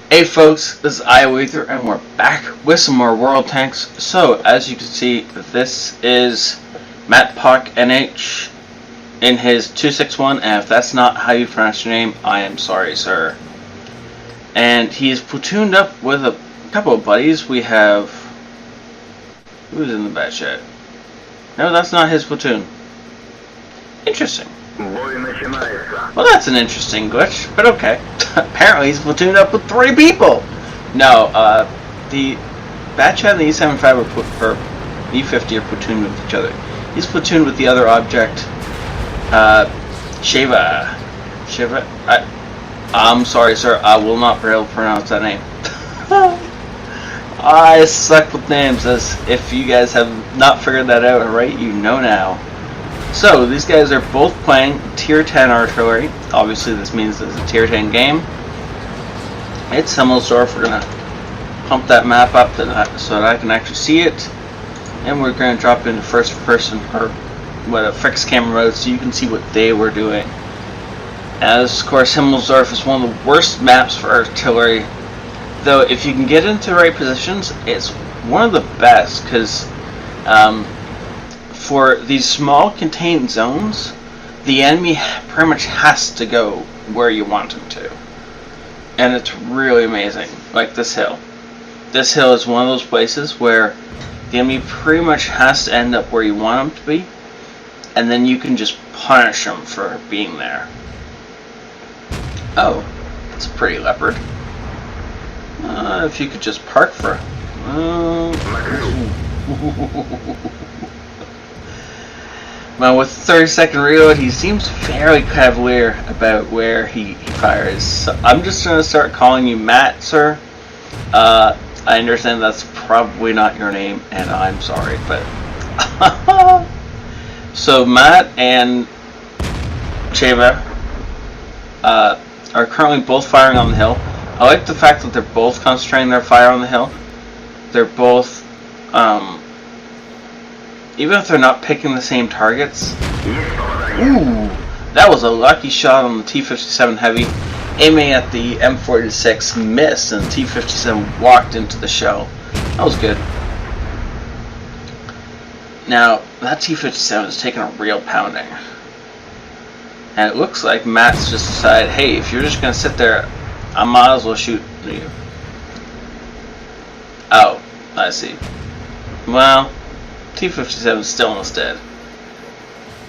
Hey folks, this is ioether and we're back with some more World Tanks. So, as you can see, this is Matpochnh NH in his 261, and if that's not how you pronounce your name, I am sorry, sir. And he's platooned up with a couple of buddies. We have... who's in the back chat? No, that's not his platoon. Interesting. Well, that's an interesting glitch, but okay. Apparently he's platooned up with 3 people! No, the Batch and the E75 or E50 are platooned with each other. He's platooned with the other object, Shiva. I'm sorry, sir, I will not be able to pronounce that name. I suck with names, as if you guys have not figured that out, right? You know now. So, these guys are both playing Tier 10 artillery. Obviously, this means it's a Tier 10 game. It's Himmelsdorf. We're going to pump that map up so that I can actually see it. And we're going to drop into first person, or what, a fixed camera mode, so you can see what they were doing. As, of course, Himmelsdorf is one of the worst maps for artillery. Though, if you can get into the right positions, it's one of the best, because... for these small contained zones, the enemy pretty much has to go where you want him to. And it's really amazing. Like this hill. This hill is one of those places where the enemy pretty much has to end up where you want him to be. And then you can just punish them for being there. Oh, it's a pretty leopard. If you could just park for... Well, with 30-second reload, he seems fairly cavalier about where he fires. So I'm just going to start calling you Matt, sir. I understand that's probably not your name, and I'm sorry, but... So, Matt and Cheva are currently both firing on the hill. I like the fact that they're both concentrating their fire on the hill. They're both... even if they're not picking the same targets. Ooh, that was a lucky shot on the T-57 Heavy. Aiming at the M46 missed, and the T-57 walked into the shell. That was good. Now, that T-57 is taking a real pounding. And it looks like Matt's just decided, hey, if you're just going to sit there, I might as well shoot you. Oh, I see. Well... T-57 is still almost dead.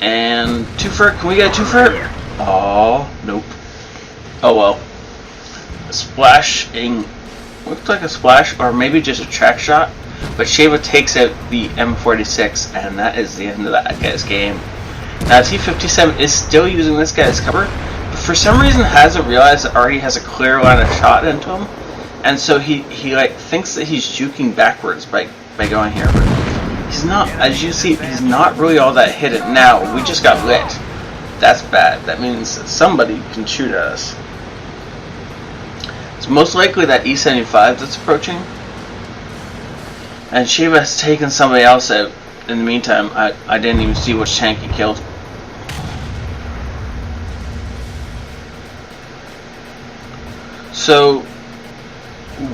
And 2 for... can we get a 2 for? Oh, nope. Oh well. Splashing... looks like a splash, or maybe just a track shot. But Sheva takes out the M46, and that is the end of that guy's game. Now T-57 is still using this guy's cover, but for some reason hasn't realized that Arty has a clear line of shot into him. And so he like thinks that he's juking backwards by going here. He's not, as you see, he's not really all that hidden. Now, we just got lit. That's bad. That means that somebody can shoot at us. It's most likely that E75 that's approaching. And Shiva has taken somebody else out. In the meantime, I didn't even see which tank he killed. So,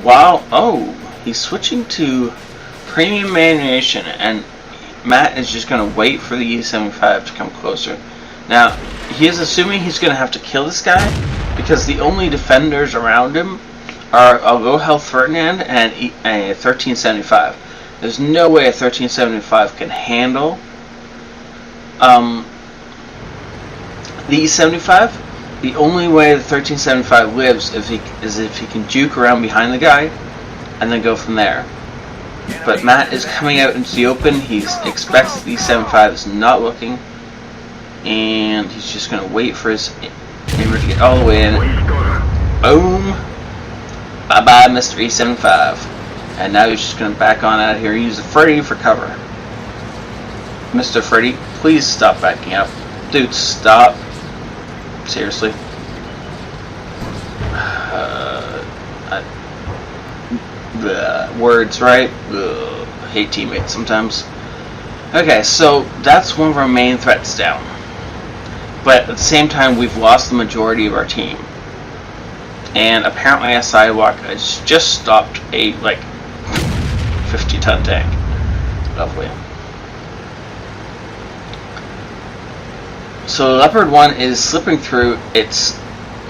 while... oh, he's switching to... premium ammunition, and Matt is just going to wait for the E75 to come closer. Now, he is assuming he's going to have to kill this guy, because the only defenders around him are a low health Ferdinand and a 1375. There's no way a 1375 can handle the E75. The only way the 1375 lives is if he can juke around behind the guy, and then go from there. But Matt is coming out into the open. He expects the E75 is not looking, and he's just going to wait for his aimer to get all the way in. Boom! Bye bye, Mr. E75. And now he's just going to back on out of here and use the Freddy for cover. Mr. Freddy, please stop backing up. Dude, stop. Seriously. Words, right? Ugh, hate teammates sometimes. Okay, so that's one of our main threats down. but at the same time, we've lost the majority of our team. And apparently a sidewalk has just stopped a, like, 50-ton tank. Lovely. So Leopard 1 is slipping through. It's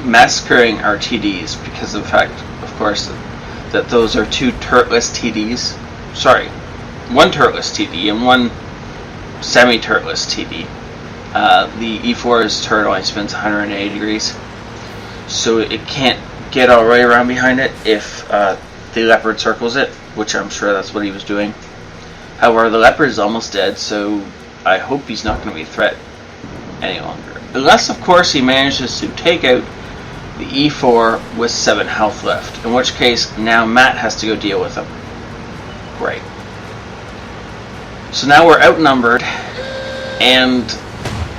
massacring our TDs because of the fact, of course, that those are 2 turretless TDs. Sorry, 1 turretless TD and 1 semi-turretless TD. The E4's turret only spins 180 degrees, so it can't get all the way around behind it if the Leopard circles it, which I'm sure that's what he was doing. However, the Leopard is almost dead, so I hope he's not going to be a threat any longer. Unless, of course, he manages to take out the E4 with 7 health left, in which case now Matt has to go deal with him. Great. So now we're outnumbered, and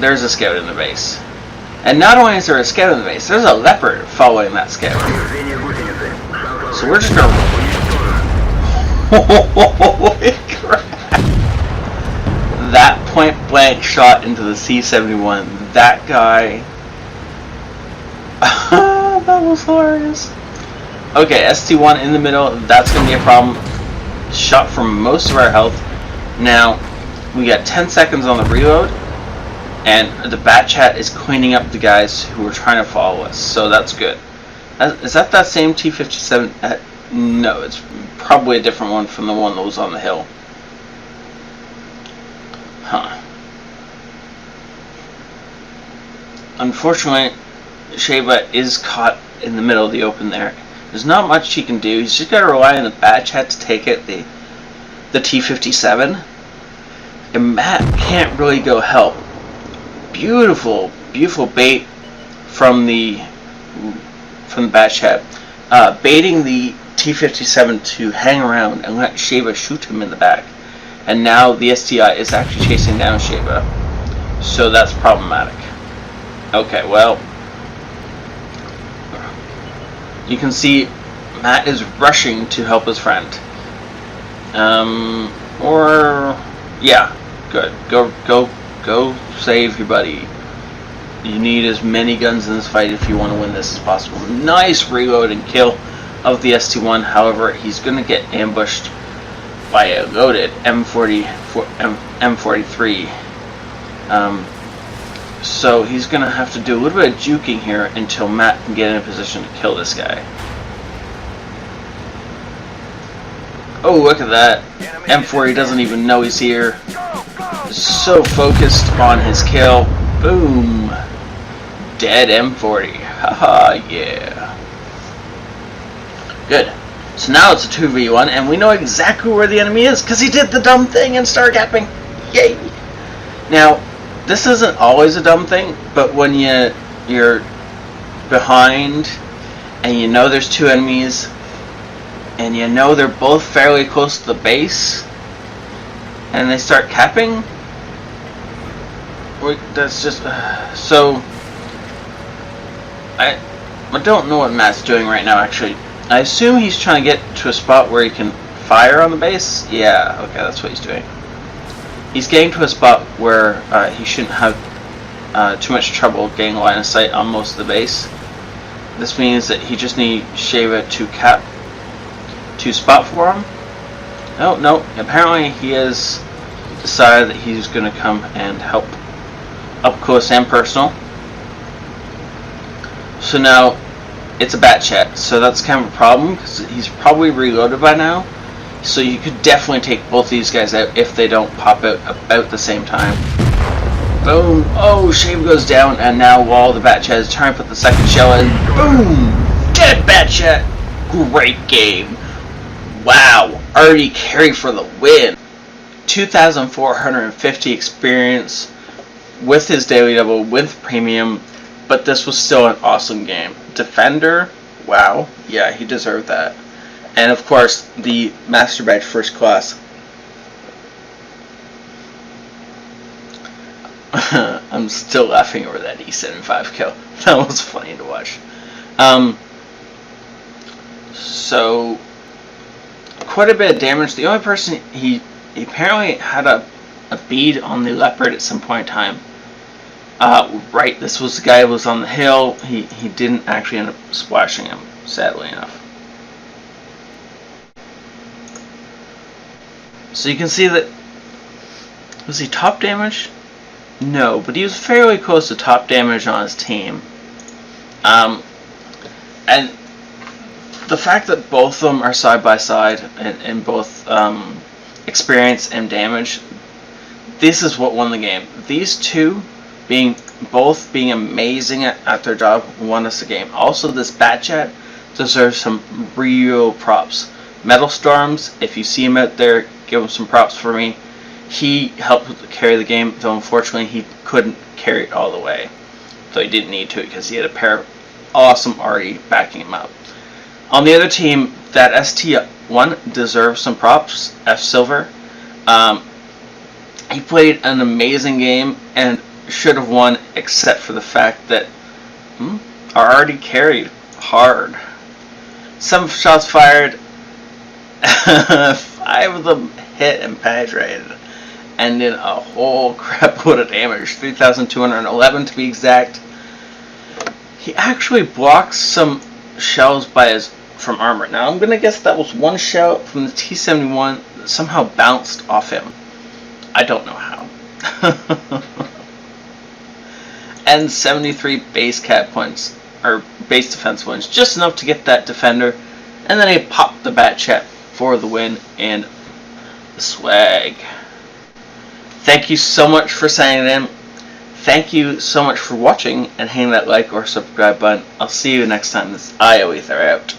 there's a scout in the base. And not only is there a scout in the base, there's a Leopard following that scout. So we're just gonna... Holy crap! That point blank shot into the C-71, that guy... that was hilarious. Okay, ST-1 in the middle, that's going to be a problem. Shot from most of our health. Now, we got 10 seconds on the reload, and the Bat Chat is cleaning up the guys who are trying to follow us, so that's good. Is that same T-57? No, it's probably a different one from the one that was on the hill. Huh. Unfortunately, Sheba is caught in the middle of the open there. There's not much he can do. He's just got to rely on the Bat Chat to take it, the T-57. And Matt can't really go help. Beautiful, beautiful bait from the Bat Chat. Baiting the T-57 to hang around and let Sheba shoot him in the back. And now the STI is actually chasing down Sheba. So that's problematic. Okay, well, you can see Matt is rushing to help his friend. Yeah, good. Go save your buddy. You need as many guns in this fight if you want to win this as possible. Nice reload and kill of the ST-1. However, he's going to get ambushed by a loaded M43. So he's going to have to do a little bit of juking here until Matt can get in a position to kill this guy. Oh, look at that. M40 doesn't even know he's here. So focused on his kill. Boom. Dead M40. Haha, yeah. Good. So now it's a 2v1, and we know exactly where the enemy is, because he did the dumb thing and started gapping. Yay! Now, this isn't always a dumb thing, but when you're behind, and you know there's 2 enemies, and you know they're both fairly close to the base, and they start capping, that's just... so, I don't know what Matt's doing right now, actually. I assume he's trying to get to a spot where he can fire on the base. Yeah, okay, that's what he's doing. He's getting to a spot where he shouldn't have too much trouble getting line of sight on most of the base. This means that he just needs Sheva to spot for him. Oh, no, apparently he has decided that he's going to come and help up close and personal. So now it's a Bat Chat, so that's kind of a problem because he's probably reloaded by now. So you could definitely take both these guys out if they don't pop out about the same time. Boom! Oh, Shave goes down, and now while the Bat Chat is trying to put the second shell in, boom! Dead Bat Chat! Great game! Wow! Arty carry for the win! 2,450 experience with his daily double, with premium, but this was still an awesome game. Defender, wow, yeah, he deserved that. And of course, the Master Badge First Class. I'm still laughing over that E75 kill. That was funny to watch. So, quite a bit of damage. The only person, he apparently had a bead on the Leopard at some point in time. Right, this was the guy who was on the hill. He didn't actually end up splashing him, sadly enough. So you can see that, was he top damage? No, but he was fairly close to top damage on his team. And the fact that both of them are side by side in both experience and damage, this is what won the game. These two both being amazing at their job won us the game. Also, this Batchat deserves some real props. Metal Storms, if you see him out there, give him some props for me. He helped carry the game, though unfortunately he couldn't carry it all the way. So he didn't need to, because he had a pair of awesome Arty backing him up. On the other team, that ST1 deserves some props. F Silver. He played an amazing game and should have won, except for the fact that our Arty carried hard. 7 shots fired, 5 of them hit and penetrated, and did a whole crap load of damage, 3,211 to be exact. He actually blocks some shells from armor. Now I'm gonna guess that was one shell from the T-71 that somehow bounced off him. I don't know how. And 73 base cat points, or base defense points, just enough to get that defender, and then he popped the Batchat for the win and the swag. Thank you so much for signing in. Thank you so much for watching and hitting that like or subscribe button. I'll see you next time. This is ioether out.